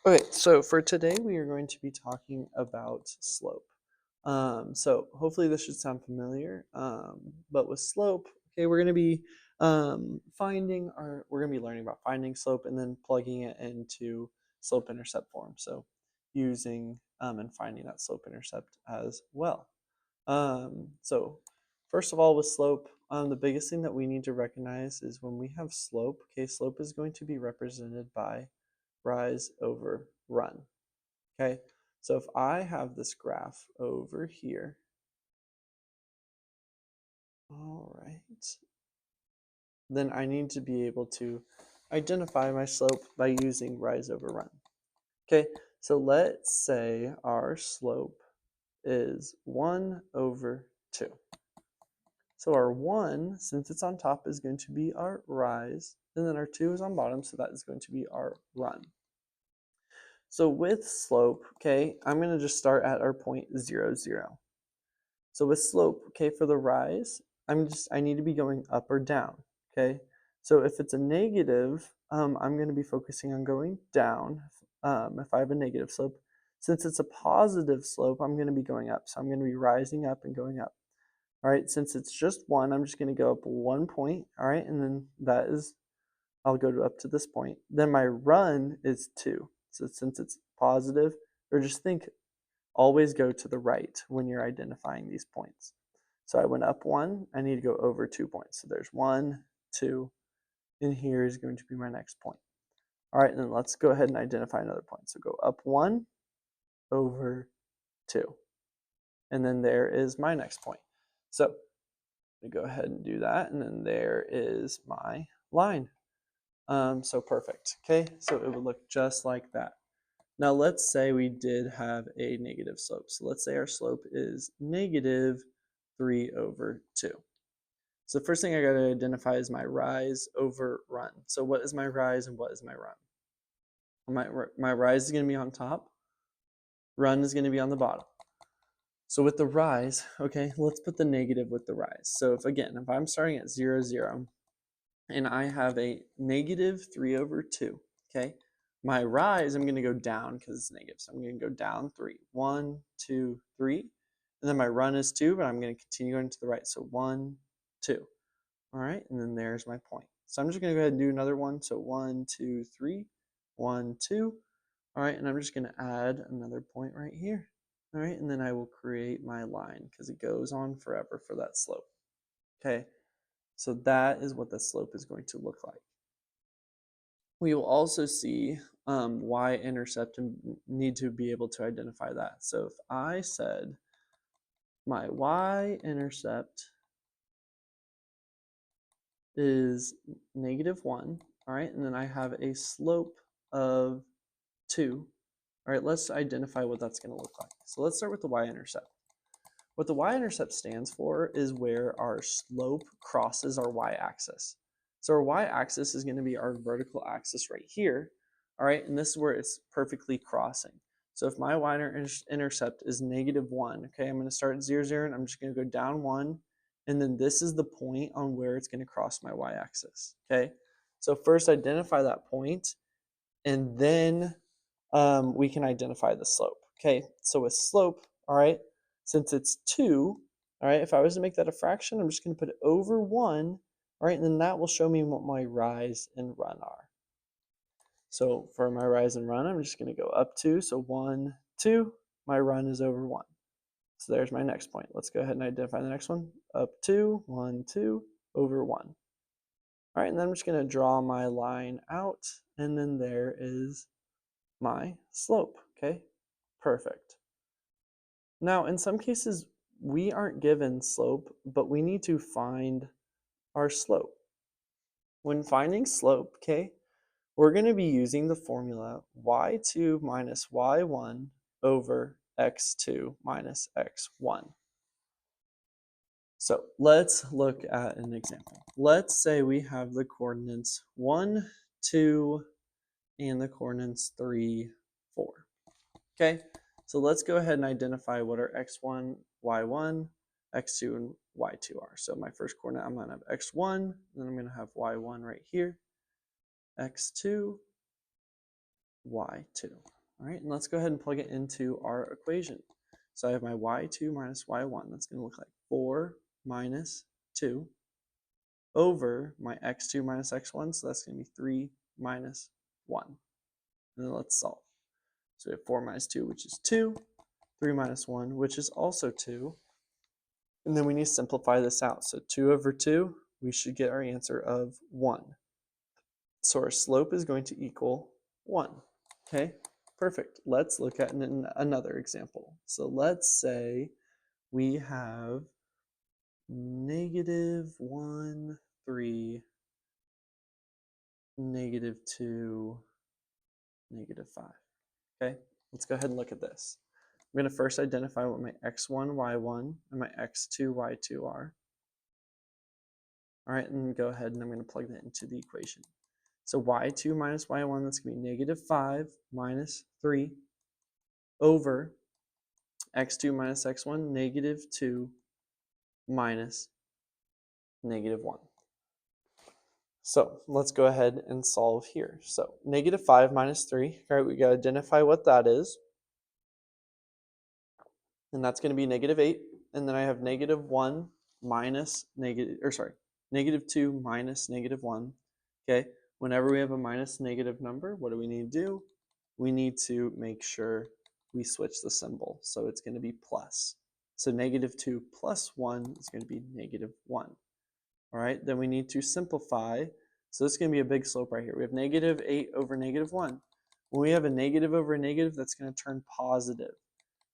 Okay, so for today we are going to be talking about slope. So hopefully this should sound familiar. But with slope, okay, we're going to be we're going to be learning about finding slope and then plugging it into slope intercept form. So using and finding that slope intercept as well. So first of all, with slope, the biggest thing that we need to recognize is when we have slope, okay, slope is going to be represented by rise over run. Okay, so if I have this graph over here, all right, then I need to be able to identify my slope by using rise over run. Okay, so let's say our slope is 1 over 2. So our 1, since it's on top, is going to be our rise, and then our 2 is on bottom, so that is going to be our run. So with slope, okay, I'm going to just start at our point 0, 0. So with slope, okay, for the rise, I need to be going up or down, okay? So if it's a negative, I'm going to be focusing on going down if I have a negative slope. Since it's a positive slope, I'm going to be going up. So I'm going to be rising up and going up. All right, since it's just 1, I'm just going to go up 1 point, all right? And then I'll go up to this point. Then my run is 2. So since it's positive, or just think always go to the right when you're identifying these points. So I went up 1, I need to go over 2 points. So there's 1, 2, and here is going to be my next point. All right, and then let's go ahead and identify another point. So go up 1, over 2, and then there is my next point. So we go ahead and do that, and then there is my line. So perfect, okay? So it would look just like that. Now let's say we did have a negative slope. So let's say our slope is negative 3 over 2. So the first thing I got to identify is my rise over run. So what is my rise and what is my run? My rise is going to be on top. Run is going to be on the bottom. So with the rise, okay, let's put the negative with the rise. So if I'm starting at 0, 0, and I have a negative 3 over 2, okay, my rise, I'm going to go down because it's negative. So I'm going to go down 3. 1, 2, 3. And then my run is 2, but I'm going to continue going to the right. So 1, 2. All right, and then there's my point. So I'm just going to go ahead and do another one. So 1, 2, 3, 1, 2. All right, and I'm just going to add another point right here. All right, and then I will create my line because it goes on forever for that slope. Okay, so that is what the slope is going to look like. We will also see y-intercept and need to be able to identify that. So if I said my y-intercept is negative 1, all right, and then I have a slope of 2. All right, let's identify what that's going to look like. So let's start with the y-intercept. What the y-intercept stands for is where our slope crosses our y-axis. So our y-axis is going to be our vertical axis right here, all right, and this is where it's perfectly crossing. So if my y-intercept is negative 1, okay, I'm going to start at 0, 0, and I'm just going to go down 1, and then this is the point on where it's going to cross my y-axis, okay? So first identify that point, and then we can identify the slope. Okay, so with slope, all right, since it's 2, all right, if I was to make that a fraction, I'm just going to put it over 1, all right, and then that will show me what my rise and run are. So for my rise and run, I'm just going to go up 2, so 1, 2, my run is over 1. So there's my next point. Let's go ahead and identify the next one. Up 2, 1, 2, over 1. All right, and then I'm just going to draw my line out, and then there is my slope, okay? Perfect. Now, in some cases, we aren't given slope, but we need to find our slope. When finding slope, okay, we're going to be using the formula y2 minus y1 over x2 minus x1. So let's look at an example. Let's say we have the coordinates 1, 2, and the coordinates 3, 4. Okay, so let's go ahead and identify what our x1, y1, x2, and y2 are. So my first coordinate, I'm going to have x1, then I'm going to have y1 right here, x2, y2. All right, and let's go ahead and plug it into our equation. So I have my y2 minus y1. That's going to look like 4 minus 2 over my x2 minus x1. So that's going to be 3 minus 1. And then let's solve. So we have 4 minus 2, which is 2. 3 minus 1, which is also 2. And then we need to simplify this out. So 2 over 2, we should get our answer of 1. So our slope is going to equal 1. Okay, perfect. Let's look at another example. So let's say we have negative 1, 3, negative 2, negative 5. Okay, let's go ahead and look at this. I'm going to first identify what my x1, y1, and my x2, y2 are. All right, and go ahead and I'm going to plug that into the equation. So y2 minus y1, that's going to be negative 5 minus 3 over x2 minus x1, negative 2 minus negative 1. So let's go ahead and solve here. So negative 5 minus 3, all right, we got to identify what that is. And that's going to be negative 8. And then I have negative 1 minus negative 2 minus negative 1. Okay, whenever we have a minus negative number, what do we need to do? We need to make sure we switch the symbol. So it's going to be plus. So negative 2 plus 1 is going to be negative 1. All right, then we need to simplify. So this is going to be a big slope right here. We have negative 8 over negative 1. When we have a negative over a negative, that's going to turn positive.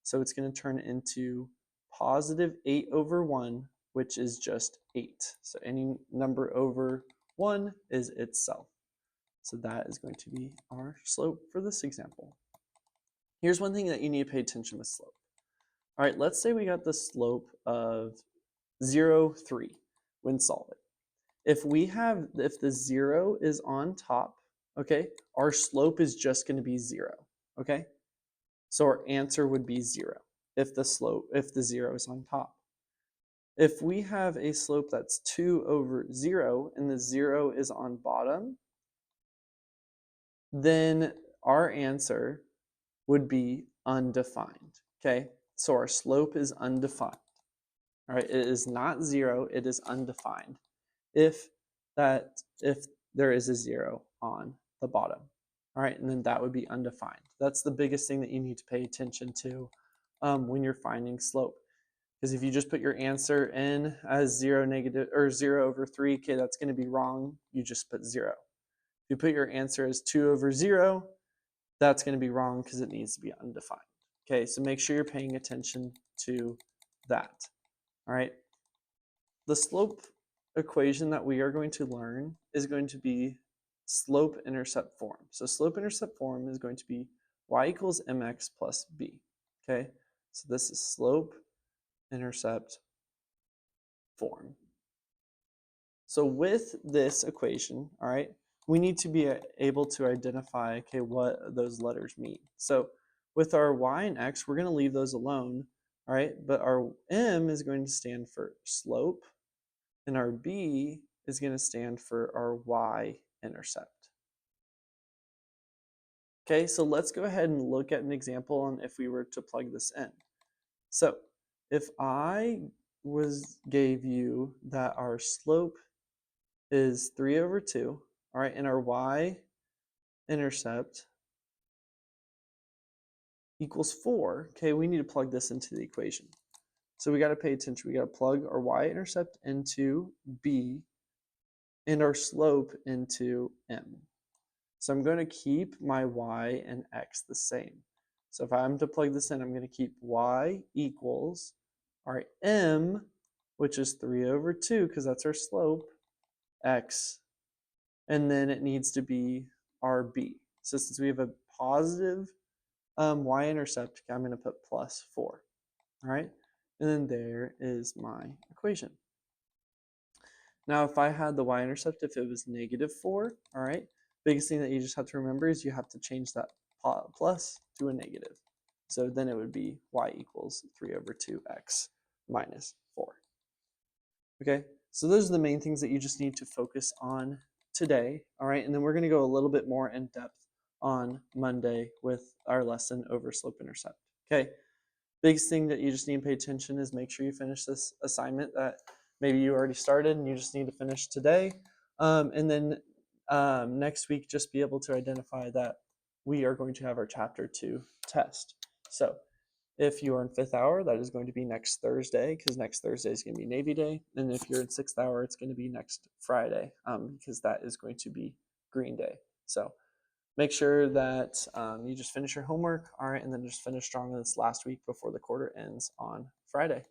So it's going to turn into positive 8 over 1, which is just 8. So any number over 1 is itself. So that is going to be our slope for this example. Here's one thing that you need to pay attention with slope. All right, let's say we got the slope of 0, 3 when solving. If the 0 is on top, okay, our slope is just going to be 0, okay? So our answer would be 0 if the 0 is on top. If we have a slope that's 2 over 0 and the 0 is on bottom, then our answer would be undefined, okay? So our slope is undefined, all right? It is not 0, it is undefined if there is a 0 on the bottom, all right? And then that would be undefined. That's the biggest thing that you need to pay attention to when you're finding slope. Because if you just put your answer in as 0 over 3, okay, that's going to be wrong. You just put 0. If you put your answer as 2 over 0, that's going to be wrong because it needs to be undefined. Okay, so make sure you're paying attention to that. All right. The slope equation that we are going to learn is going to be slope-intercept form. So slope-intercept form is going to be y equals mx plus b. Okay, so this is slope-intercept form. So with this equation, all right, we need to be able to identify, okay, what those letters mean. So with our y and x, we're going to leave those alone, all right, but our m is going to stand for slope, and our b is going to stand for our y-intercept. Okay, so let's go ahead and look at an example on if we were to plug this in. So if I gave you that our slope is 3 over 2, all right, and our y-intercept equals 4, okay, we need to plug this into the equation. So we got to pay attention. We got to plug our y-intercept into b and our slope into m. So I'm going to keep my y and x the same. So if I'm to plug this in, I'm going to keep y equals our m, which is 3 over 2, because that's our slope, x, and then it needs to be our b. So since we have a positive y-intercept, I'm going to put plus 4. All right, and then there is my equation. Now, if I had the y-intercept, if it was negative 4, all right, biggest thing that you just have to remember is you have to change that plus to a negative. So then it would be y equals 3 over 2x minus 4. Okay, so those are the main things that you just need to focus on today, all right? And then we're going to go a little bit more in depth on Monday with our lesson over slope intercept. Okay, biggest thing that you just need to pay attention is make sure you finish this assignment that maybe you already started and you just need to finish today. And then next week, just be able to identify that we are going to have our chapter 2 test. So if you are in 5th hour, that is going to be next Thursday, because next Thursday is going to be Navy Day. And if you're in 6th hour, it's going to be next Friday, because that is going to be Green Day. So make sure that you just finish your homework, all right, and then just finish strong this last week before the quarter ends on Friday.